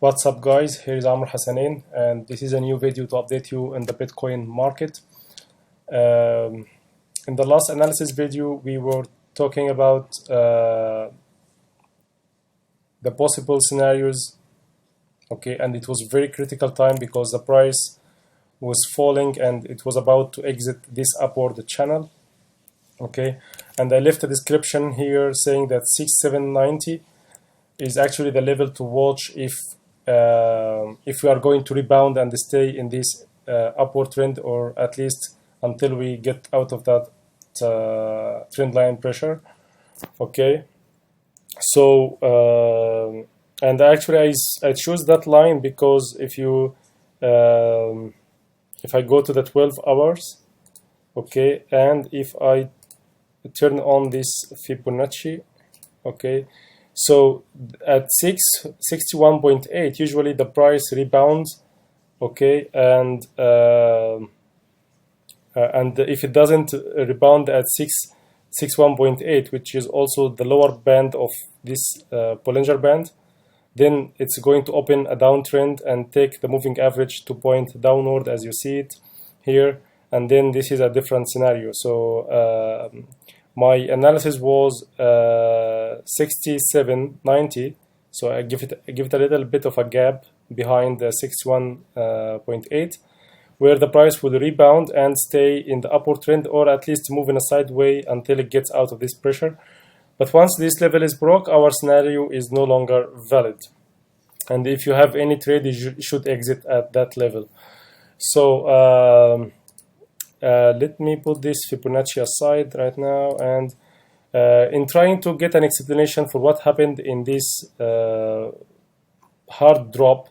What's up, guys? Here is Amr Hassanin, and this is a new video to update you in the Bitcoin market. In the last analysis video, we were talking about the possible scenarios, okay, and it was very critical time because the price was falling and it was about to exit this upward channel, okay, and I left a description here saying that 6790 is actually the level to watch if we are going to rebound and stay in this upward trend, or at least until we get out of that trend line pressure. Okay, so and actually I choose that line because if I go to the 12 hours, okay, and if I turn on this Fibonacci, okay, so at 61.8 usually the price rebounds, okay, and if it doesn't rebound at 61.8, which is also the lower band of this Bollinger Band, then it's going to open a downtrend and take the moving average to point downward as you see it here, and then this is a different scenario. So my analysis was 67.90, so I give it a little bit of a gap behind the 61.8, where the price will rebound and stay in the upward trend, or at least move in a sideway until it gets out of this pressure. But once this level is broke, our scenario is no longer valid, and if you have any trade, you should exit at that level. So let me put this Fibonacci aside right now, and in trying to get an explanation for what happened in this hard drop,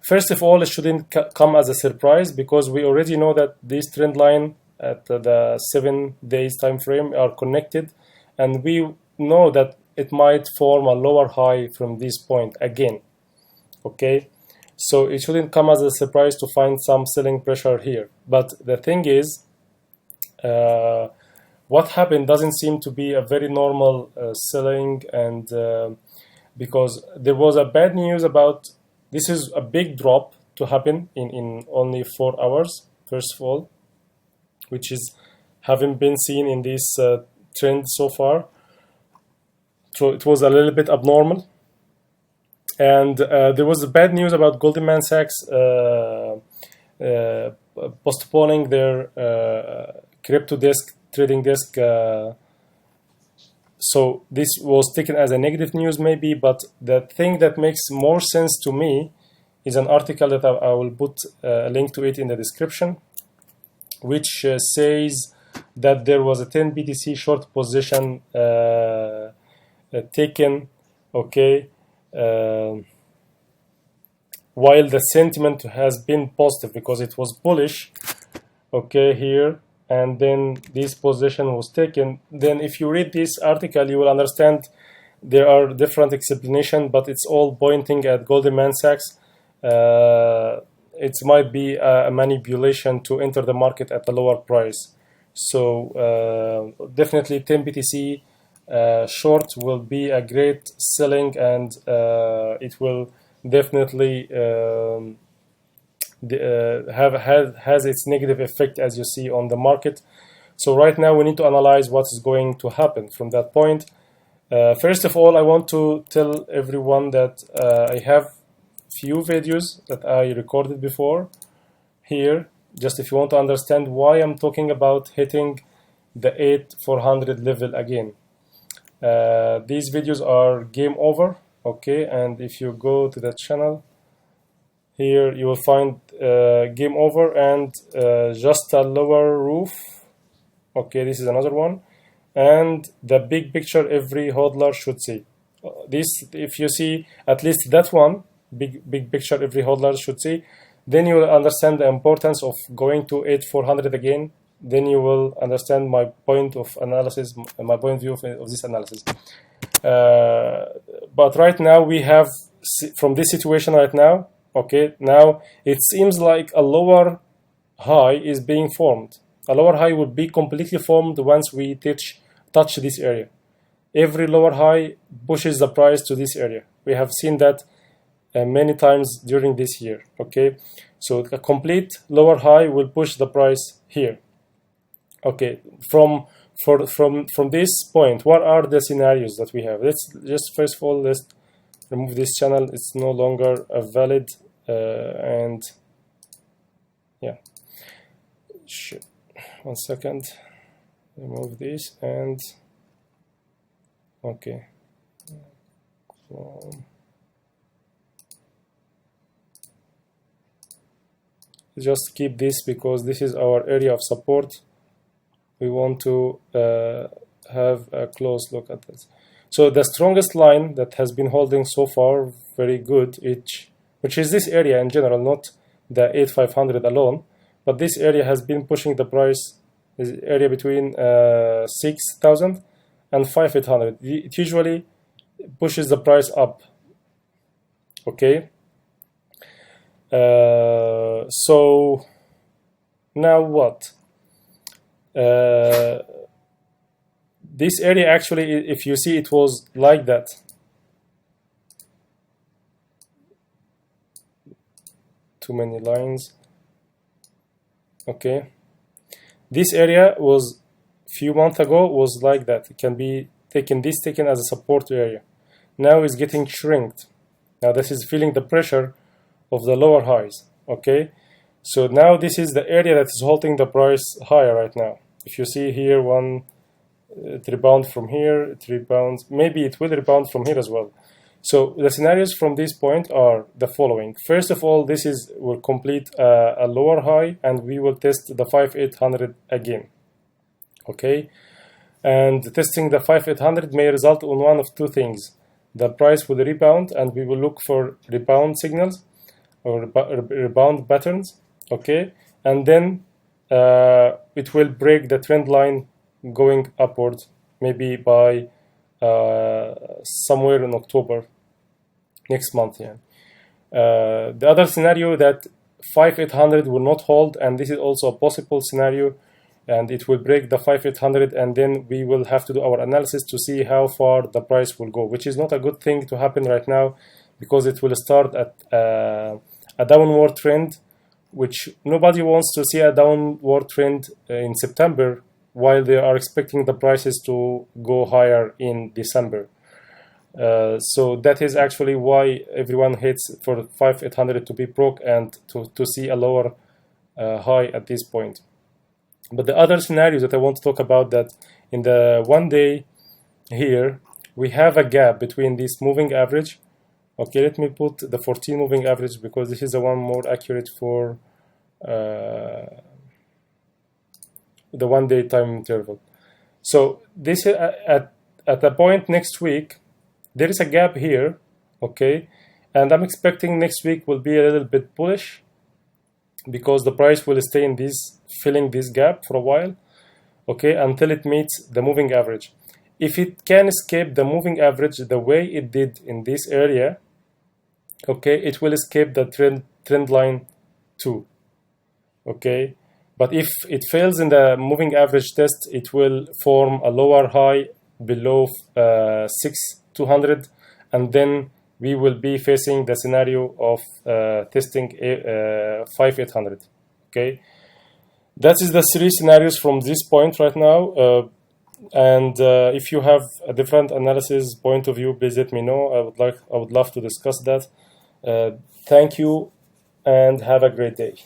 first of all, it shouldn't come as a surprise because we already know that this trend line at the 7 days time frame are connected, and we know that it might form a lower high from this point again. Okay, so it shouldn't come as a surprise to find some selling pressure here. But the thing is, what happened doesn't seem to be a very normal selling, and because there was a bad news about this is a big drop to happen in only 4 hours, first of all, which is haven't been seen in this trend so far. So it was a little bit abnormal. And there was bad news about Goldman Sachs postponing their crypto desk, trading desk. So this was taken as a negative news maybe, but the thing that makes more sense to me is an article that I will put a link to it in the description, which says that there was a 10 BTC short position taken, okay, while the sentiment has been positive because it was bullish, okay, here, and then this position was taken. Then if you read this article, you will understand there are different explanations, but it's all pointing at Goldman Sachs. It might be a manipulation to enter the market at a lower price. So definitely 10 BTC short will be a great selling, and it will definitely has its negative effect, as you see on the market. So right now we need to analyze what is going to happen from that point. First of all, I want to tell everyone that I have few videos that I recorded before here, just if you want to understand why I'm talking about hitting the 8400 level again. These videos are game over, okay, and if you go to the channel here, you will find game over and just a lower roof, okay, this is another one, and the big picture every hodler should see. This, if you see at least that one, big picture every hodler should see, then you will understand the importance of going to 8400 again. Then you will understand my point of analysis, my point of view of this analysis. But right now we have, from this situation right now, okay, now it seems like a lower high is being formed. A lower high will be completely formed once we touch this area. Every lower high pushes the price to this area. We have seen that many times during this year. Okay, so a complete lower high will push the price here. Okay, from this point, what are the scenarios that we have? Let's just first of all, let's remove this channel. It's no longer a valid and yeah, shit. 1 second, remove this and okay. Just keep this because this is our area of support. We want to have a close look at this. So the strongest line that has been holding so far very good, which is this area in general, not the 8500 alone, but this area has been pushing the price, this area between 6000 and 5800. It usually pushes the price up. Okay. So now what? This area actually, if you see, it was like that. Too many lines. Okay, this area was few months ago was like that. It can be taken as a support area. Now it's getting shrinked. Now this is feeling the pressure of the lower highs. Okay, so now this is the area that is holding the price higher right now. If you see here, it rebound from here, it rebounds, maybe it will rebound from here as well. So the scenarios from this point are the following. First of all, will complete a lower high and we will test the 5800 again. Okay, and testing the 5800 may result in one of two things. The price will rebound and we will look for rebound signals or rebound patterns. Okay, and then it will break the trend line going upward, maybe by somewhere in October next month. Yeah. The other scenario that 5800 will not hold, and this is also a possible scenario, and it will break the 5800, and then we will have to do our analysis to see how far the price will go, which is not a good thing to happen right now because it will start at a downward trend, which nobody wants to see a downward trend in September while they are expecting the prices to go higher in December. So that is actually why everyone hates for 5800 to be broke and to see a lower high at this point. But the other scenarios that I want to talk about, that in the 1 day here, we have a gap between this moving average. Okay, let me put the 14 moving average because this is the one more accurate for the 1 day time interval. So this at a point next week, there is a gap here, okay, and I'm expecting next week will be a little bit bullish because the price will stay in filling this gap for a while, okay, until it meets the moving average. If it can escape the moving average the way it did in this area, okay, it will escape the trend line too, okay. But if it fails in the moving average test, it will form a lower high below 6200, and then we will be facing the scenario of testing 5800. Okay, that is the three scenarios from this point right now. And if you have a different analysis point of view, please let me know. I would love to discuss that. Thank you, and have a great day.